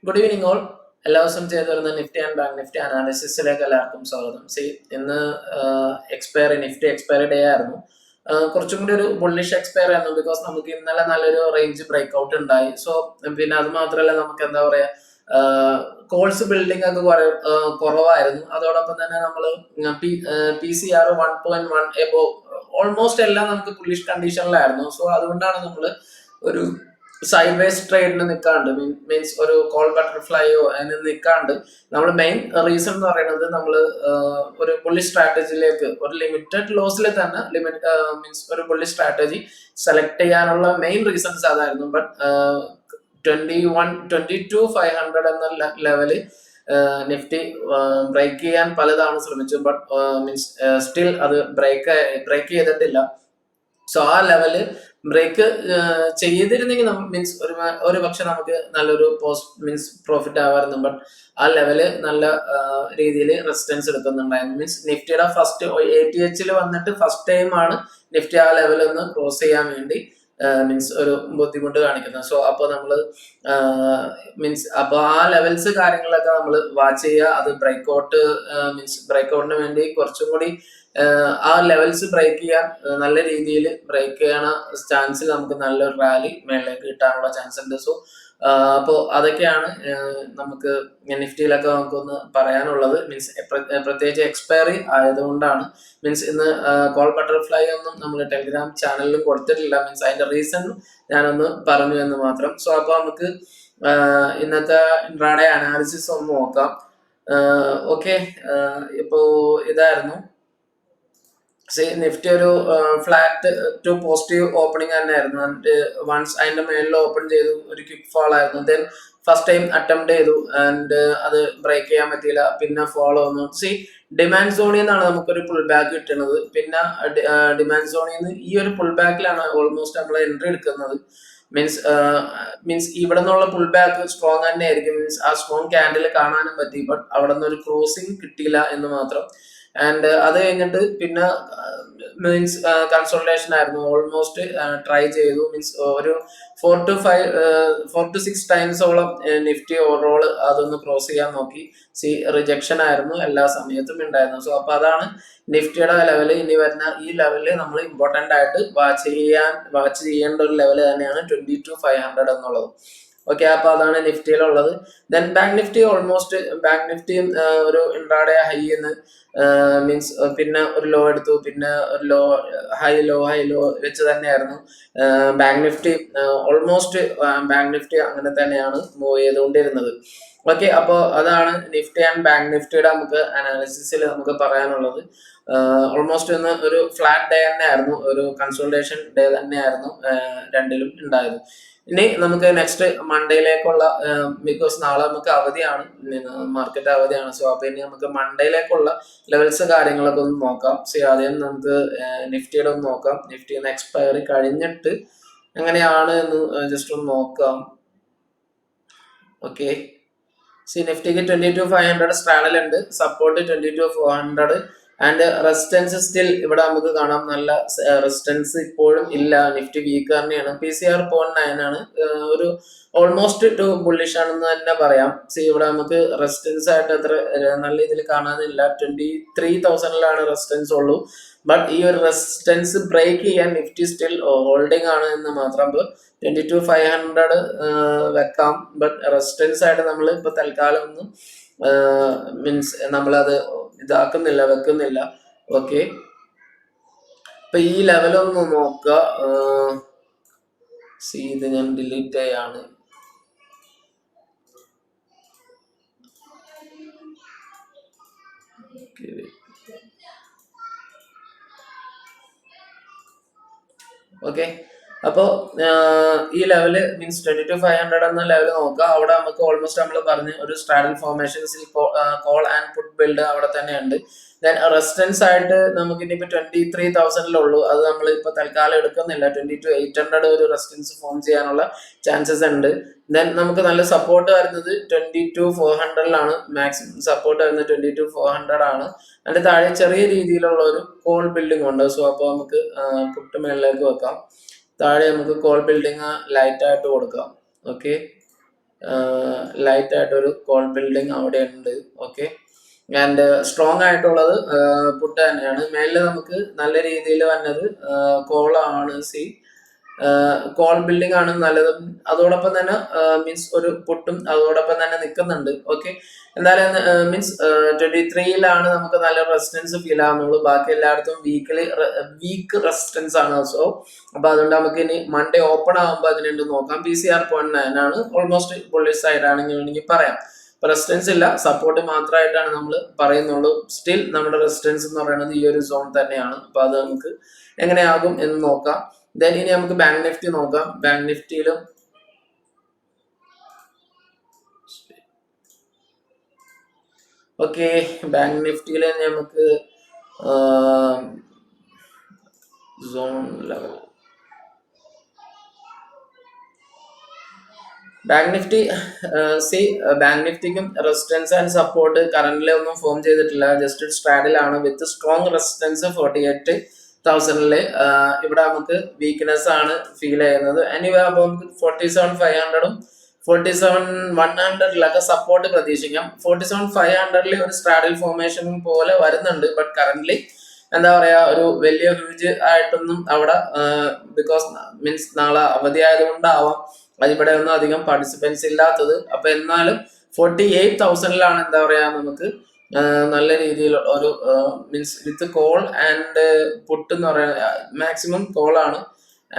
Good evening all. എല്ലാ ദിവസവും ചെയ്തു വരുന്ന നിഫ്റ്റി ആൻഡ് ബാങ്ക് നിഫ്റ്റി അനാലിസിസിലേക്ക് എല്ലാവർക്കും സ്വാഗതം. ഇന്ന് നിഫ്റ്റി എക്സ്പയറി ഡേ ആയിരുന്നു. കുറച്ചും കൂടി ഒരു ബുള്ളിഷ് എക്സ്പയർ ആയിരുന്നു. ബിക്കോസ് നമുക്ക് ഇന്നലെ നല്ലൊരു റേഞ്ച് ബ്രേക്ക് ഔട്ട് ഉണ്ടായി. സോ പിന്നെ അത് മാത്രമല്ല, നമുക്ക് എന്താ പറയാ, കോൾസ് ബിൽഡിംഗ് ഒക്കെ കുറവായിരുന്നു. അതോടൊപ്പം തന്നെ നമ്മൾ PCR 1.1 എബോ ഓൾമോസ്റ്റ് എല്ലാം നമുക്ക് ബുള്ളിഷ് കണ്ടീഷനിലായിരുന്നു. സോ അതുകൊണ്ടാണ് നമ്മൾ ഒരു സൈഡ് വേസ് ട്രേഡിന് നിൽക്കാണ്ട്, മീൻസ് ഒരു കോൾ ബട്ടർഫ്ലൈയോ അതിന് നിൽക്കാണ്ട് നമ്മൾ മെയിൻ റീസൺ എന്ന് പറയുന്നത് നമ്മൾ ഒരു ബുള്ളി സ്ട്രാറ്റജിയിലേക്ക് ഒരു ലിമിറ്റഡ് ലോസിൽ തന്നെ മീൻസ് ഒരു ബുള്ളി സ്ട്രാറ്റജി സെലക്ട് ചെയ്യാനുള്ള മെയിൻ റീസൺസ് അതായിരുന്നു. ബട്ട് 22,500 എന്ന ലെവല് നിഫ്റ്റി ബ്രേക്ക് ചെയ്യാൻ പലതവണ ശ്രമിച്ചു. ബട്ട് മീൻസ് സ്റ്റിൽ അത് ബ്രേക്ക് ചെയ്തിട്ടില്ല. സോ ആ ലെവല് ബ്രേക്ക് ചെയ്തിരുന്നെങ്കിൽ മീൻസ് ഒരു പക്ഷെ നമുക്ക് നല്ലൊരു പ്രോഫിറ്റ് ആവായിരുന്നു. ബട്ട് ആ ലെവല് നല്ല രീതിയിൽ റെസിസ്റ്റൻസ് എടുക്കുന്നുണ്ടായിരുന്നു. മീൻസ് നിഫ്റ്റിയുടെ ഫസ്റ്റ് ATH വന്നിട്ട് ഫസ്റ്റ് ടൈം ആണ് നിഫ്റ്റി ആ ലെവൽ ഒന്ന് ക്രോസ് ചെയ്യാൻ വേണ്ടി മീൻസ് ഒരു ബുദ്ധിമുട്ട് കാണിക്കുന്നത്. സോ അപ്പോൾ നമ്മൾ അപ്പോൾ ആ ലെവൽസ് കാര്യങ്ങളൊക്കെ നമ്മൾ വാച്ച് ചെയ്യുക. അത് ബ്രേക്ക്ഔട്ടിന് വേണ്ടി കുറച്ചും കൂടി ആ ലെവൽസ് ബ്രേക്ക് ചെയ്യാൻ നല്ല രീതിയിൽ ബ്രേക്ക് ചെയ്യണ ചാൻസിൽ നമുക്ക് നല്ലൊരു റാലി മേളിലേക്ക് കിട്ടാനുള്ള ചാൻസ് ഉണ്ട്. സോ അപ്പോൾ അതൊക്കെയാണ് നമുക്ക് നിഫ്റ്റിയിലൊക്കെ നമുക്കൊന്ന് പറയാനുള്ളത്. മീൻസ് പ്രത്യേകിച്ച് എക്സ്പയറി ആയതുകൊണ്ടാണ്. മീൻസ് ഇന്ന് കോൾ ബട്ടർഫ്ലൈ ഒന്നും നമ്മൾ ടെലിഗ്രാം ചാനലിലും കൊടുത്തിട്ടില്ല. മീൻസ് അതിന്റെ റീസൺ ഞാനൊന്ന് പറഞ്ഞു എന്ന് മാത്രം. സോ അപ്പോൾ നമുക്ക് ഇന്നത്തെ ഇൻട്രാഡേ അനാലിസിസ് ഒന്ന് നോക്കാം. ഓക്കെ, ഇപ്പോ ഇതായിരുന്നു നിഫ്റ്റി ഒരു ഫ്ലാറ്റ് ടു പോസിറ്റീവ് ഓപ്പണിംഗ് തന്നെയായിരുന്നു. വൺസ് അതിന്റെ മേളിൽ ഓപ്പൺ ചെയ്തു, ഒരു ക്വിക്ക് ഫാൾ ആയിരുന്നു. ദെൻ ഫസ്റ്റ് ടൈം അറ്റംപ്റ്റ് ചെയ്തു ആൻഡ് അത് ബ്രേക്ക് ചെയ്യാൻ പറ്റിയില്ല. പിന്നെ ഫോളോ വന്നു. ഡിമാൻഡ് സോണിൽ നിന്നാണ് നമുക്കൊരു പുൾ ബാക്ക് കിട്ടുന്നത്. പിന്നെ ഡിമാൻഡ് സോണിൽ നിന്ന് ഈ ഒരു പുൾ ബാക്കിലാണ് ഓൾമോസ്റ്റ് നമ്മൾ എൻട്രി എടുക്കുന്നത്. മീൻസ് ഇവിടെ നിന്നുള്ള പുൾ ബാക്ക് സ്ട്രോങ് തന്നെ ആയിരിക്കും. മീൻസ് ആ സ്ട്രോങ് ക്യാൻഡിൽ കാണാനും പറ്റി. ബട്ട് അവിടെ നിന്ന് ഒരു ക്രോസിംഗ് കിട്ടിയില്ല എന്ന് മാത്രം. ആൻഡ് അത് കഴിഞ്ഞിട്ട് പിന്നെ മീൻസ് കൺസോൾട്ടേഷൻ ആയിരുന്നു. ഓൾമോസ്റ്റ് ട്രൈ ചെയ്തു. മീൻസ് ഒരു 4 to 6 ടൈംസോളം നിഫ്റ്റി ഓവറോൾ അതൊന്ന് ക്രോസ് ചെയ്യാൻ നോക്കി. റിജക്ഷൻ ആയിരുന്നു എല്ലാ സമയത്തും ഉണ്ടായിരുന്നു. സോ അപ്പൊ അതാണ് നിഫ്റ്റിയുടെ ലെവല്. ഇനി വരുന്ന ഈ ലെവല് നമ്മൾ ഇമ്പോർട്ടന്റ് ആയിട്ട് വാച്ച് ചെയ്യേണ്ട ഒരു ലെവല് തന്നെയാണ് 22,500 എന്നുള്ളത്. ഓക്കെ, അപ്പൊ അതാണ് നിഫ്റ്റിയിലുള്ളത്. ദെൻ ബാങ്ക് നിഫ്റ്റി ഒരു ഇൻട്രാഡേ ഹൈന്ന് മീൻസ് പിന്നെ ഒരു ലോ എടുത്തു, പിന്നെ ഒരു ഹൈ ലോ വെച്ച് തന്നെയായിരുന്നു bank Nifty. Almost bank Nifty അങ്ങനെ തന്നെയാണ് മൂവ് ചെയ്തുകൊണ്ടിരുന്നത്. ഓക്കെ, അപ്പോൾ അതാണ് നിഫ്റ്റി ആൻഡ് ബാങ്ക് നിഫ്റ്റിയുടെ നമുക്ക് അനാലിസിസിൽ നമുക്ക് പറയാനുള്ളത്. ഓൾമോസ്റ്റ് ഇന്ന് ഒരു ഫ്ലാറ്റ് ഡേ തന്നെയായിരുന്നു, ഒരു കൺസോൾട്ടേഷൻ ഡേ തന്നെയായിരുന്നു രണ്ടിലും ഉണ്ടായത്. ഇനി നമുക്ക് നെക്സ്റ്റ് മൺഡേയിലേക്കുള്ള, ബിക്കോസ് നാളെ നമുക്ക് അവധിയാണ്, മാർക്കറ്റ് അവധിയാണ്. സോ അപ്പൊ ഇനി നമുക്ക് മൺഡേയിലേക്കുള്ള ലെവൽസ് കാര്യങ്ങളൊക്കെ ഒന്ന് നോക്കാം. ആദ്യം നമുക്ക് നിഫ്റ്റിയുടെ ഒന്ന് നോക്കാം. നിഫ്റ്റിന്ന് എക്സ്പയറി കഴിഞ്ഞിട്ട് എങ്ങനെയാണ് എന്ന് ജസ്റ്റ് ഒന്ന് നോക്കാം. ഓക്കെ, നിഫ്റ്റിക്ക് 22,500 സ്ട്രാഡൽ ഉണ്ട്, സപ്പോർട്ട് 22,400 ആൻഡ് റെസിസ്റ്റൻസ് സ്റ്റിൽ ഇവിടെ നമുക്ക് കാണാം. നല്ല റെസിസ്റ്റൻസ് ഇപ്പോഴും ഇല്ല. നിഫ്റ്റി വീക്ക് തന്നെയാണ്. PCR 0.9 ആണ്. ഒരു ഓൾമോസ്റ്റ് ടു ബുള്ളിഷ് ആണെന്ന് തന്നെ പറയാം. ഇവിടെ നമുക്ക് റെസിസ്റ്റൻസ് ആയിട്ട് അത്ര നല്ല രീതിയിൽ കാണാനില്ല. 23,000 റെസിസ്റ്റൻസ് ഉള്ളൂ. ബട്ട് ഈ ഒരു റെസിസ്റ്റൻസ് ബ്രേക്ക് ചെയ്യാൻ നിഫ്റ്റി സ്റ്റിൽ ഹോൾഡിംഗ് ആണ് എന്ന് മാത്രം. 22,500 വെക്കാം. ബട്ട് റെസിസ്റ്റൻസ് ആയിട്ട് നമ്മൾ ഇപ്പൊ തൽക്കാലം ഒന്നും മീൻസ് നമ്മളത് വെക്കുന്നില്ല. ഓക്കെ, ഇപ്പൊ ഈ ലെവലൊന്ന് നോക്കുക. ഇത് ഞാൻ ഡിലീറ്റ് ചെയ്യാണ്. ഓക്കെ, അപ്പോ ഈ ലെവല് മീൻസ് 22,500 എന്ന ലെവൽ നോക്കുക. അവിടെ നമുക്ക് ഓൾമോസ്റ്റ് നമ്മൾ പറഞ്ഞ ഒരു straddle ഫോർമേഷൻസിൽ call and put build അവിടെ തന്നെ ഉണ്ട്. ദെൻ റെസിസ്റ്റൻസ് ആയിട്ട് നമുക്ക് ഇനിയിപ്പോ 23,000 അത് നമ്മൾ ഇപ്പൊ തൽക്കാലം എടുക്കുന്നില്ല. 22,800 ഒരു റെസിസ്റ്റൻസ് ഫോം ചെയ്യാനുള്ള ചാൻസസ് ഉണ്ട്. ദെൻ നമുക്ക് നല്ല സപ്പോർട്ട് വരുന്നത് 22,400 മാക്സിമം സപ്പോർട്ട് വരുന്നത് 22,400 ആണ്. അതിന്റെ താഴെ ചെറിയ രീതിയിലുള്ള ഒരു കോൾ ബിൽഡിംഗ് ഉണ്ട്. സോ അപ്പോൾ നമുക്ക് പുട്ട് മേളിലേക്ക് വെക്കാം. താഴെ നമുക്ക് കോൾ ബിൽഡിംഗ് ലൈറ്റ് ആയിട്ട് കൊടുക്കാം. ഓക്കെ, ലൈറ്റ് ആയിട്ടൊരു കോൾ ബിൽഡിംഗ് അവിടെ ഉണ്ട്. ഓക്കെ, ആൻഡ് സ്ട്രോങ് ആയിട്ടുള്ളത് പുട്ട് തന്നെയാണ്. മേലിൽ നമുക്ക് നല്ല രീതിയിൽ വന്നത് കോളാണ്. കോൾ ബിൽഡിംഗ് ആണ് നല്ലത്. അതോടൊപ്പം തന്നെ മീൻസ് ഒരു പുട്ടും അതോടൊപ്പം തന്നെ നിൽക്കുന്നുണ്ട്. ഓക്കെ, എന്തായാലും മീൻസ് 23-ലാണ് നമുക്ക് നല്ല റെസിസ്റ്റൻസ് ഫീൽ ആവുന്നുള്ളൂ. ബാക്കി എല്ലായിടത്തും വീക്ക് റെസിസ്റ്റൻസ് ആണ്. സോ അപ്പൊ അതുകൊണ്ട് നമുക്ക് ഇനി മൺഡേ ഓപ്പൺ ആകുമ്പോൾ അതിനുണ്ട് നോക്കാം. PCR 0.9 ആണ്, ഓൾമോസ്റ്റ് ബുള്ളിഷ് സൈഡ് ആണെങ്കിൽ വേണമെങ്കിൽ പറയാം. റെസിസ്റ്റൻസ് ഇല്ല, സപ്പോർട്ട് മാത്രമായിട്ടാണ് നമ്മൾ പറയുന്നുള്ളൂ. സ്റ്റിൽ നമ്മുടെ റെസിസ്റ്റൻസ് എന്ന് പറയുന്നത് ഈ ഒരു സോൺ തന്നെയാണ്. അപ്പൊ അത് നമുക്ക് എങ്ങനെയാകും എന്ന് നോക്കാം. ദെൻ ഇനി നമുക്ക് ബാങ്ക് നിഫ്റ്റി നോക്കാം. ബാങ്ക് നിഫ്റ്റിയിലും ഓക്കെ, ബാങ്ക് നിഫ്റ്റിയിൽ നമുക്ക് zone level bank nifty bank നിഫ്റ്റിക്കും റെസിസ്റ്റൻസ് ആൻഡ് സപ്പോർട്ട് കറന്റിൽ ഒന്നും ഫോം ചെയ്തിട്ടില്ല. ജസ്റ്റ് സ്ട്രാഡിലാണ് വിത്ത് സ്ട്രോങ് റെസിസ്റ്റൻസ് 48,000 ഇവിടെ നമുക്ക് വീക്ക്നെസ് ആണ് ഫീൽ ചെയ്യുന്നത്. എനിവേ അപ്പോൾ നമുക്ക് 47,500-ഉം 47,100-ലൊക്കെ സപ്പോർട്ട് പ്രതീക്ഷിക്കാം. 47,500-ൽ ഒരു സ്ട്രാഡിൽ ഫോർമേഷൻ പോലെ വരുന്നുണ്ട്. ബട്ട് കറന്റ്ലി എന്താ പറയാ, ഒരു വലിയ ഹ്യൂജ് ആയിട്ടൊന്നും അവിടെ ബിക്കോസ് മീൻസ് നാളെ അവധി ആയതുകൊണ്ടാവാം അതിവിടെ ഒന്നും അധികം പാർട്ടിസിപ്പൻസ് ഇല്ലാത്തത്. അപ്പൊ എന്നാലും 48,000-ലാണ് എന്താ പറയാ നമുക്ക് നല്ല രീതിയിൽ ഒരു means with call and put എന്ന് പറയുന്നത് മാക്സിമം കോളാണ്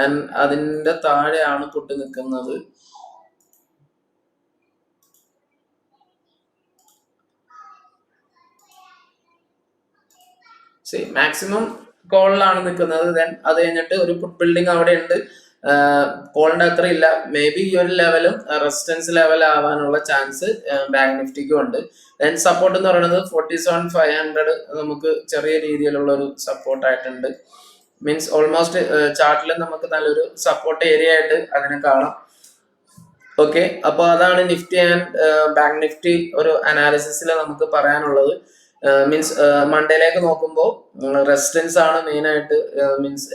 ആൻഡ് അതിന്റെ താഴെയാണ് പുട്ട് നിൽക്കുന്നത്. മാക്സിമം കോളിലാണ് നിൽക്കുന്നത്. ദെൻ അത് കഴിഞ്ഞിട്ട് ഒരു പുട്ട് ബിൽഡിംഗ് അവിടെ ഉണ്ട്. കോളിന്റെ അത്ര ഇല്ല. മേ ബി ഈ ഒരു ലെവലും റെസിസ്റ്റൻസ് ലെവൽ ആവാനുള്ള ചാൻസ് ബാങ്ക് നിഫ്റ്റിക്കും ഉണ്ട്. ദെൻ സപ്പോർട്ട് എന്ന് പറയുന്നത് 47,500 നമുക്ക് ചെറിയ രീതിയിലുള്ള ഒരു സപ്പോർട്ട് ആയിട്ടുണ്ട്. മീൻസ് ഓൾമോസ്റ്റ് ചാർട്ടിൽ നമുക്ക് നല്ലൊരു സപ്പോർട്ട് ഏരിയ ആയിട്ട് അതിനെ കാണാം. ഓക്കെ, അപ്പൊ അതാണ് നിഫ്റ്റി ആൻഡ് ബാങ്ക് നിഫ്റ്റി ഒരു അനാലിസിസിൽ നമുക്ക് പറയാനുള്ളത്. മീൻസ് മൺഡേയിലേക്ക് നോക്കുമ്പോൾ റെസിസ്റ്റൻസ് ആണ് മെയിൻ ആയിട്ട്. മീൻസ്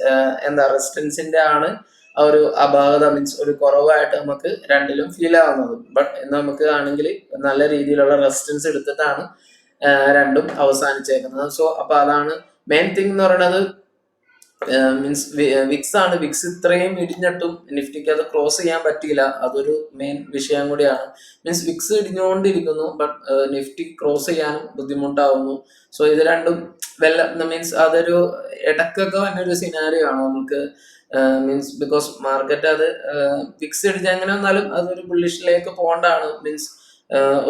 എന്താ റെസിസ്റ്റൻസിന്റെ ആണ് ആ ഒരു അപാകത, മീൻസ് ഒരു കുറവായിട്ട് നമുക്ക് രണ്ടിലും ഫീൽ ആവുന്നത്. ബട്ട് നമുക്ക് ആണെങ്കിൽ നല്ല രീതിയിലുള്ള റെസിസ്റ്റൻസ് എടുത്തിട്ടാണ് രണ്ടും അവസാനിച്ചേക്കുന്നത്. സോ അപ്പൊ അതാണ് മെയിൻ തിങ് എന്ന് പറയുന്നത്. മീൻസ് വിക്സ് ആണ്. വിക്സ് ഇത്രയും ഇടിഞ്ഞിട്ടും നിഫ്റ്റിക്ക് അത് ക്രോസ് ചെയ്യാൻ പറ്റിയില്ല. അതൊരു മെയിൻ വിഷയം കൂടിയാണ്. മീൻസ് വിക്സ് ഇടിഞ്ഞുകൊണ്ടിരിക്കുന്നു ബട്ട് നിഫ്റ്റി ക്രോസ് ചെയ്യാനും ബുദ്ധിമുട്ടാവുന്നു. സോ ഇത് രണ്ടും മീൻസ് അതൊരു ഇടക്കൊക്കെ വന്നൊരു സിനാരിയോ ആണ് നമുക്ക്. മീൻസ് ബിക്കോസ് മാർക്കറ്റ് അത് വിക്സ് ഇടിഞ്ഞ എങ്ങനെ വന്നാലും അതൊരു ബുള്ളിഷിലേക്ക് പോകേണ്ടതാണ്. മീൻസ്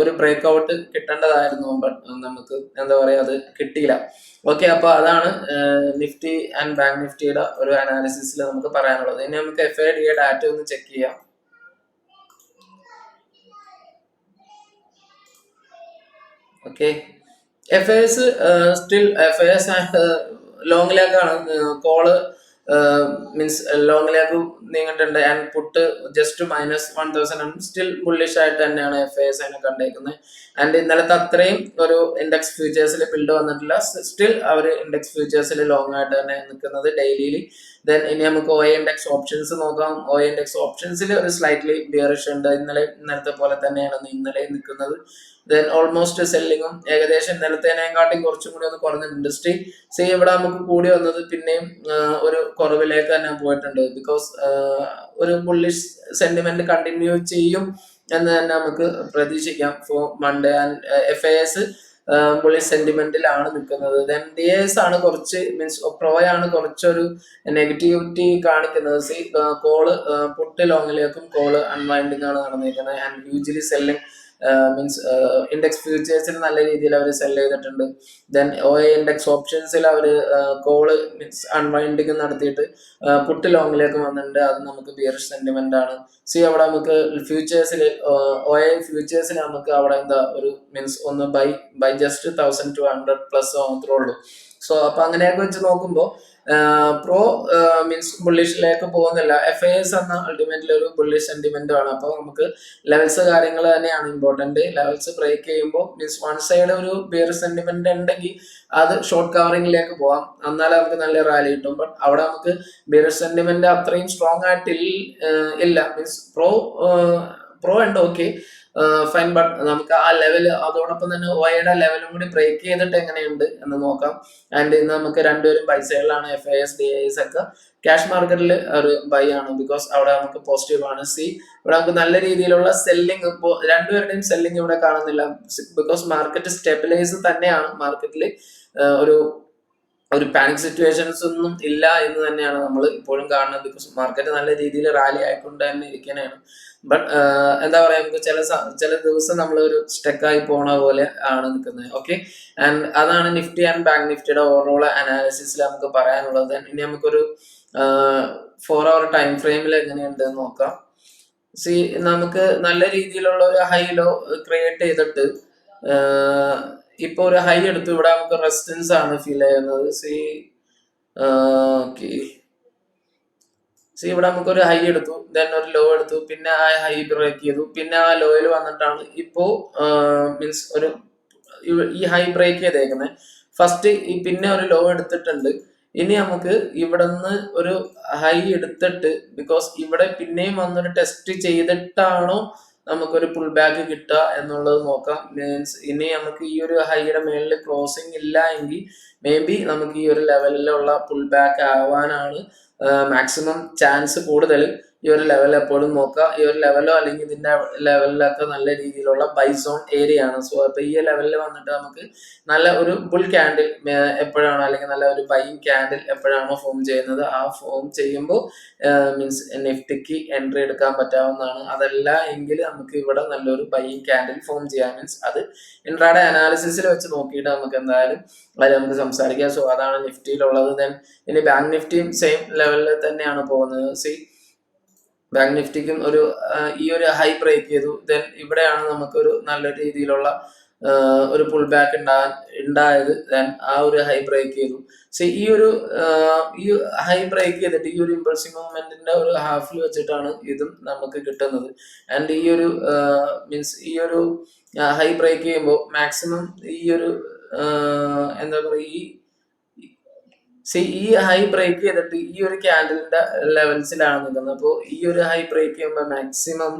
ഒരു ബ്രേക്ക് ഔട്ട് കിട്ടേണ്ടതായിരുന്നു ബട്ട് നമുക്ക് എന്താ പറയാ അത് കിട്ടിയില്ല. ഓക്കെ, അപ്പൊ അതാണ് നിഫ്റ്റി ആൻഡ് ബാങ്ക് നിഫ്റ്റിയുടെ ഒരു അനാലിസിസിൽ നമുക്ക് പറയാനുള്ളത്. ഇനി നമുക്ക് FIDA ഡാറ്റ ഒന്ന് ചെക്ക് ചെയ്യാം. ഓക്കെ, FIS സ്റ്റിൽ FIS ലോങ്ങിലേക്കാണ്. കോള് മീൻസ് ലോങ്ങിലേക്ക് നീങ്ങിട്ടുണ്ട് and put just -1,000 still bullish ആയിട്ട് തന്നെയാണ് FIS അതിനെ കണ്ടേക്കുന്നത്. ആൻഡ് ഇന്നലത്തെ അത്രയും ഒരു ഇൻഡെക്സ് ഫ്യൂച്ചേഴ്സിൽ ബിൽഡ് വന്നിട്ടില്ല. സ്റ്റിൽ അവർ ഇൻഡെക്സ് ഫ്യൂച്ചേഴ്സിൽ ലോങ് ആയിട്ട് തന്നെ നിൽക്കുന്നത് ഡെയിലിയിൽ. ദെൻ ഇനി നമുക്ക് OI ഇൻഡെക്സ് ഓപ്ഷൻസ് നോക്കാം. OI ഇൻഡെക്സ് ഓപ്ഷൻസിൽ ഒരു സ്ലൈറ്റ്ലി ബിയറിഷ് ഉണ്ട്. ഇന്നലത്തെ പോലെ തന്നെയാണ് ഇന്നലെ നിൽക്കുന്നത്. ദെൻ ഓൾമോസ്റ്റ് സെല്ലിങ്ങും ഏകദേശം ഇന്നലത്തേനെക്കാട്ടും കുറച്ചും കൂടി ഒന്ന് കുറഞ്ഞിട്ടുണ്ട്. ഇൻഡസ്ട്രി ഇവിടെ നമുക്ക് കൂടി വന്നത് പിന്നെയും ഒരു കുറവിലേക്ക് തന്നെ പോയിട്ടുണ്ട്. ബിക്കോസ് ഒരു ബുള്ളിഷ് സെന്റിമെന്റ് കണ്ടിന്യൂ ചെയ്യും എന്ന് തന്നെ നമുക്ക് പ്രതീക്ഷിക്കാം for Monday. And FIS bullish സെന്റിമെന്റിലാണ് നിൽക്കുന്നത്. ദെൻ DAS ആണ് കുറച്ച് മീൻസ് പ്രോയാണ് കുറച്ചൊരു നെഗറ്റിവിറ്റി കാണിക്കുന്നത്. കോള് പുട്ട് ലോങ്ങിലേക്കും കോള് അൺവൈൻഡിങ് ആണ് നടന്നിരിക്കുന്നത്. ആൻഡ് യൂജ്വലി സെല്ലിംഗ് മീൻസ് ഇൻഡെക്സ് ഫ്യൂച്ചേഴ്സിൽ നല്ല രീതിയിൽ അവർ സെൽ ചെയ്തിട്ടുണ്ട്. ദെൻ OI ഇൻഡെക്സ് ഓപ്ഷൻസിൽ അവർ കോള് മീൻസ് അൺവൈൻഡിങ് നടത്തിയിട്ട് പുട്ട് ലോങ്ങിലേക്ക് വന്നിട്ടുണ്ട്. അത് നമുക്ക് ബിയറിഷ് സെന്റിമെന്റ് ആണ്. അവിടെ നമുക്ക് ഫ്യൂച്ചേഴ്സിൽ OI ഫ്യൂച്ചേഴ്സിൽ നമുക്ക് അവിടെ എന്താ ഒരു മീൻസ് ഒന്ന് ബൈ ജസ്റ്റ് 1,200 പ്ലസ് മാത്രമേ ഉള്ളൂ. സോ അപ്പൊ അങ്ങനെയൊക്കെ വെച്ച് നോക്കുമ്പോൾ പ്രോ മീൻസ് ബുള്ളിഷിലേക്ക് പോകുന്നില്ല. FIS എന്ന അൾട്ടിമേറ്റ്ലി ഒരു ബുള്ളിഷ് സെന്റിമെന്റ് ആണ്. അപ്പോൾ നമുക്ക് ലെവൽസ് കാര്യങ്ങൾ തന്നെയാണ് ഇമ്പോർട്ടന്റ്. ലെവൽസ് ബ്രേക്ക് ചെയ്യുമ്പോൾ മീൻസ് വൺ സൈഡ് ഒരു ബിയർ സെന്റിമെന്റ് ഉണ്ടെങ്കിൽ അത് ഷോർട്ട് കവറിംഗിലേക്ക് പോവാം, എന്നാലും നമുക്ക് നല്ല റാലി കിട്ടും. ബട്ട് അവിടെ നമുക്ക് ബിയർ സെന്റിമെന്റ് അത്രയും സ്ട്രോങ് ആയിട്ട് ഇല്ല. മീൻസ് പ്രോ ഉണ്ട്, ഓക്കെ ഫൈൻ. ബട്ട് നമുക്ക് ആ ലെവൽ അതോടൊപ്പം തന്നെ ഒയുടെ ലെവലും കൂടി ബ്രേക്ക് ചെയ്തിട്ട് എങ്ങനെയുണ്ട് എന്ന് നോക്കാം. ആൻഡ് ഇന്ന് നമുക്ക് രണ്ടുപേരും ബൈ സൈഡിലാണ്, FIS DIS ഒക്കെ ക്യാഷ് മാർക്കറ്റിൽ ഒരു ബൈ ആണ്, ബിക്കോസ് അവിടെ നമുക്ക് പോസിറ്റീവ് ആണ്. ഇവിടെ നമുക്ക് നല്ല രീതിയിലുള്ള സെല്ലിംഗ്, ഇപ്പോൾ രണ്ടുപേരുടെയും സെല്ലിംഗ് ഇവിടെ കാണുന്നില്ല, ബിക്കോസ് മാർക്കറ്റ് സ്റ്റെബിലൈസ് തന്നെയാണ്. മാർക്കറ്റിൽ ഒരു ഒരു പാനിക് സിറ്റുവേഷൻസ് ഒന്നും ഇല്ല എന്ന് തന്നെയാണ് നമ്മൾ ഇപ്പോഴും കാണുന്നത്, ബിക്കോസ് മാർക്കറ്റ് നല്ല രീതിയിൽ റാലി ആയിക്കൊണ്ട് തന്നെ ഇരിക്കുന്നതാണ്. ബട്ട് എന്താ പറയാ, നമുക്ക് ചില ദിവസം നമ്മൾ ഒരു സ്റ്റക്കായി പോണ പോലെ ആണ് നിൽക്കുന്നത്. ഓക്കെ, ആൻഡ് അതാണ് നിഫ്റ്റി ആൻഡ് ബാങ്ക് നിഫ്റ്റിയുടെ ഓവറോൾ അനാലിസിസിൽ നമുക്ക് പറയാനുള്ളത്. ഇനി നമുക്കൊരു 4 hour ടൈം ഫ്രെയിമിൽ എങ്ങനെയുണ്ട് എന്ന് നോക്കാം. നമുക്ക് നല്ല രീതിയിലുള്ള ഒരു ഹൈ ലോ ക്രിയേറ്റ് ചെയ്തിട്ട് ഇപ്പൊ ഒരു ഹൈ എടുത്തു. ഇവിടെ നമുക്ക് റെസിസ്റ്റൻസ് ആണ് ഫീൽ ചെയ്യുന്നത്. ഇവിടെ നമുക്കൊരു ഹൈ എടുത്തു, ദെൻ ഒരു ലോ എടുത്തു, പിന്നെ ആ ഹൈ ബ്രേക്ക് ചെയ്തു, പിന്നെ ആ ലോയിൽ വന്നിട്ടാണ് ഇപ്പോ മീൻസ് ഈ ഹൈ ബ്രേക്ക് ചെയ്തേക്കുന്നത്. ഫസ്റ്റ് പിന്നെ ഒരു ലോ എടുത്തിട്ടുണ്ട്. ഇനി നമുക്ക് ഇവിടെ നിന്ന് ഒരു ഹൈ എടുത്തിട്ട്, ബിക്കോസ് ഇവിടെ പിന്നെയും വന്നൊരു ടെസ്റ്റ് ചെയ്തിട്ടാണോ നമുക്കൊരു പുൾ ബാക്ക് കിട്ടുക എന്നുള്ളത് നോക്കാം. മീൻസ് ഇനി നമുക്ക് ഈ ഒരു ഹൈയുടെ മേളിൽ ക്രോസിംഗ് ഇല്ല എങ്കിൽ മേ ബി നമുക്ക് ഈ ഒരു ലെവലിലുള്ള പുൾ ബാക്ക് ആവാനാണ് മാക്സിമം ചാൻസ് കൂടുതൽ. ഈ ഒരു ലെവൽ എപ്പോഴും നോക്കുക. ഈ ഒരു ലെവലോ അല്ലെങ്കിൽ ഇതിന്റെ ലെവലിലൊക്കെ നല്ല രീതിയിലുള്ള ബൈ സോൺ ഏരിയ ആണ്. സോ അപ്പൊ ഈ ലെവലിൽ വന്നിട്ട് നമുക്ക് നല്ല ഒരു ബുൾ ക്യാൻഡിൽ എപ്പോഴാണോ, അല്ലെങ്കിൽ നല്ല ഒരു ബൈയിങ് ക്യാൻഡിൽ എപ്പോഴാണോ ഫോം ചെയ്യുന്നത്, ആ ഫോം ചെയ്യുമ്പോൾ മീൻസ് നിഫ്റ്റിക്ക് എൻട്രി എടുക്കാൻ പറ്റാവുന്നതാണ്. അതല്ല എങ്കിൽ നമുക്ക് ഇവിടെ നല്ലൊരു ബൈയിങ് ക്യാൻഡിൽ ഫോം ചെയ്യാം. മീൻസ് അത് ഇൻട്രാഡേ അനാലിസിസിൽ വെച്ച് നോക്കിയിട്ട് നമുക്ക് എന്തായാലും അതിൽ നമുക്ക് സംസാരിക്കാം. സോ അതാണ് നിഫ്റ്റിയിലുള്ളത്. ദെൻ ഇനി ബാങ്ക് നിഫ്റ്റിയും സെയിം ലെവലിൽ തന്നെയാണ് പോകുന്നത്. ബാങ്ക് നിഫ്റ്റിക്കും ഈ ഒരു ഹൈ ബ്രേക്ക് ചെയ്തു. ദെൻ ഇവിടെയാണ് നമുക്കൊരു നല്ല രീതിയിലുള്ള ഒരു പുൾ ബാക്ക് ഉണ്ടായത്. ദെൻ ആ ഒരു ഹൈ ബ്രേക്ക് ചെയ്തു. ഈ ഹൈ ബ്രേക്ക് ചെയ്തിട്ട് ഈ ഒരു ഇമ്പൾസീവ് മൂവ്മെന്റിന്റെ ഒരു ഹാഫിൽ വെച്ചിട്ടാണ് ഇതും നമുക്ക് കിട്ടുന്നത്. ആൻഡ് ഈ ഒരു മീൻസ് ഈ ഒരു ഹൈ ബ്രേക്ക് ചെയ്യുമ്പോൾ മാക്സിമം ഈ ഒരു എന്താ പറയുക, ഈ ഹൈ ബ്രേക്ക് ചെയ്തിട്ട് ഈ ഒരു ക്യാൻഡിലിന്റെ ലെവൽസിലാണ് നിൽക്കുന്നത്. അപ്പോൾ ഈ ഒരു ഹൈ ബ്രേക്ക് ചെയ്യുമ്പോൾ മാക്സിമം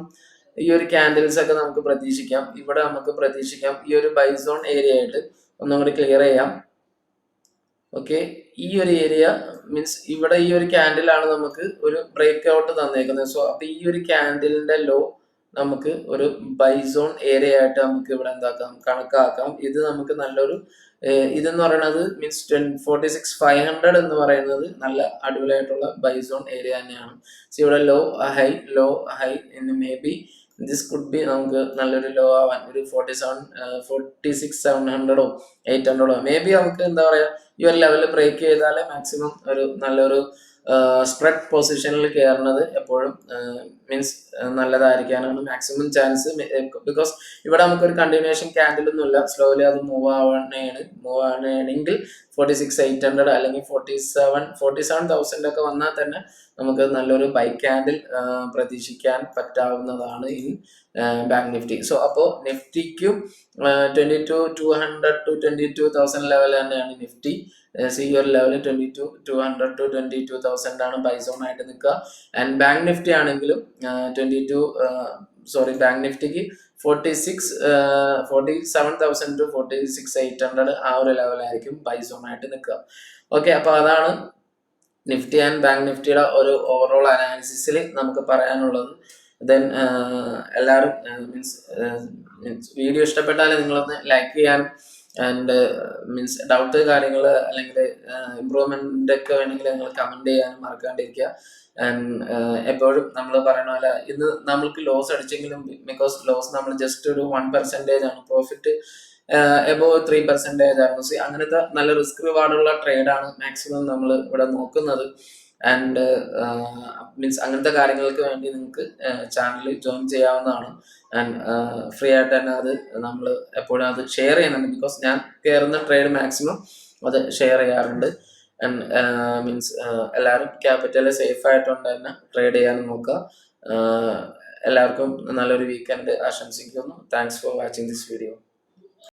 ഈ ഒരു ക്യാൻഡിൽസ് ഒക്കെ നമുക്ക് പ്രതീക്ഷിക്കാം. ഇവിടെ നമുക്ക് പ്രതീക്ഷിക്കാം ഈ ഒരു ബൈ സോൺ ഏരിയ ആയിട്ട് ഒന്നും കൂടി ക്ലിയർ ചെയ്യാം. ഓക്കെ, ഈ ഒരു ഏരിയ മീൻസ് ഇവിടെ ഈ ഒരു ക്യാൻഡിലാണ് നമുക്ക് ഒരു ബ്രേക്ക് ഔട്ട് തന്നേക്കുന്നത്. സോ അപ്പൊ ഈ ഒരു ക്യാൻഡിലിന്റെ ലോ നമുക്ക് ഒരു ബൈ സോൺ ഏരിയ ആയിട്ട് നമുക്ക് ഇവിടെ എന്താക്കാം, കണക്കാക്കാം. ഇത് നമുക്ക് നല്ലൊരു ഇതെന്ന് പറയുന്നത് മീൻസ് 46,500 എന്ന് പറയുന്നത് നല്ല അടിപൊളിയായിട്ടുള്ള ബൈ സോൺ ഏരിയ തന്നെയാണ്. ഇവിടെ ലോ ഹൈ എന്ന് may be this could be നമുക്ക് നല്ലൊരു ലോ ആവാൻ ഒരു 46,700 800 മേ ബി നമുക്ക് എന്താ പറയാ, ഈ ഒരു ലെവൽ ബ്രേക്ക് ചെയ്താലേ മാക്സിമം ഒരു നല്ലൊരു സ്പ്രെഡ് പൊസിഷനിൽ കയറുന്നത് എപ്പോഴും മീൻസ് നല്ലതായിരിക്കാനാണ് മാക്സിമം ചാൻസ്. ബിക്കോസ് ഇവിടെ നമുക്കൊരു കണ്ടിന്യൂഷൻ ക്യാൻഡിൽ ഒന്നുമില്ല, സ്ലോലി അത് മൂവ് ആവണമെങ്കിൽ 46,800 അല്ലെങ്കിൽ 47,000 ഒക്കെ വന്നാൽ തന്നെ നമുക്ക് നല്ലൊരു ബൈ ക്യാൻഡിൽ പ്രതീക്ഷിക്കാൻ പറ്റാവുന്നതാണ് ഈ ബാങ്ക് നിഫ്റ്റി. സോ അപ്പോൾ നിഫ്റ്റിക്കും 22,200 to 22,000 ലെവൽ തന്നെയാണ് നിഫ്റ്റി. ഈ ഒരു ലെവൽ 22,200 to 22,000 ആണ് ബൈ സോൺ ആയിട്ട് നിൽക്കുക. ആൻഡ് ബാങ്ക് നിഫ്റ്റി ആണെങ്കിലും ബാങ്ക് നിഫ്റ്റിക്ക് 47,000 to 46,800 ആ ഒരു ലെവലായിരിക്കും ബൈ സോൺ ആയിട്ട് നിൽക്കുക. ഓക്കെ, അപ്പൊ അതാണ് നിഫ്റ്റി ആൻഡ് ബാങ്ക് നിഫ്റ്റിയുടെ ഒരു ഓവറോൾ അനാലിസിസിൽ നമുക്ക് പറയാനുള്ളത്. ദെൻ എല്ലാവരും മീൻസ് വീഡിയോ ഇഷ്ടപ്പെട്ടാൽ നിങ്ങളൊന്ന് ലൈക്ക് ചെയ്യാനും ആൻഡ് മീൻസ് ഡൗട്ട് കാര്യങ്ങൾ അല്ലെങ്കിൽ ഇമ്പ്രൂവ്മെന്റ് ഒക്കെ വേണമെങ്കിൽ നിങ്ങൾ കമന്റ് ചെയ്യാനും മറക്കാണ്ടിരിക്കുക. ആൻഡ് എപ്പോഴും നമ്മൾ പറയണ പോലെ ഇന്ന് നമ്മൾക്ക് ലോസ് അടിച്ചെങ്കിലും, ബിക്കോസ് ലോസ് നമ്മൾ ജസ്റ്റ് ഒരു 1% ആണ്, പ്രോഫിറ്റ് എബോവ് 3% ആയിരുന്നു. അങ്ങനത്തെ നല്ല റിസ്ക് റിവാർഡുള്ള ട്രേഡാണ് മാക്സിമം നമ്മൾ ഇവിടെ നോക്കുന്നത്. ആൻഡ് മീൻസ് അങ്ങനത്തെ കാര്യങ്ങൾക്ക് വേണ്ടി നിങ്ങൾക്ക് ചാനൽ ജോയിൻ ചെയ്യാവുന്നതാണ്. ആൻഡ് ഫ്രീ ആയിട്ട് തന്നെ അത് നമ്മൾ എപ്പോഴും അത് ഷെയർ ചെയ്യുന്നുണ്ട്, ബിക്കോസ് ഞാൻ കയറുന്ന ട്രേഡ് മാക്സിമം അത് ഷെയർ ചെയ്യാറുണ്ട്. ആൻഡ് മീൻസ് എല്ലാവരും ക്യാപിറ്റൽ സേഫ് ആയിട്ടുണ്ട് തന്നെ ട്രേഡ് ചെയ്യാൻ നോക്കുക. എല്ലാവർക്കും നല്ലൊരു വീക്കെൻഡ് ആശംസിക്കുന്നു. Thanks for watching this video.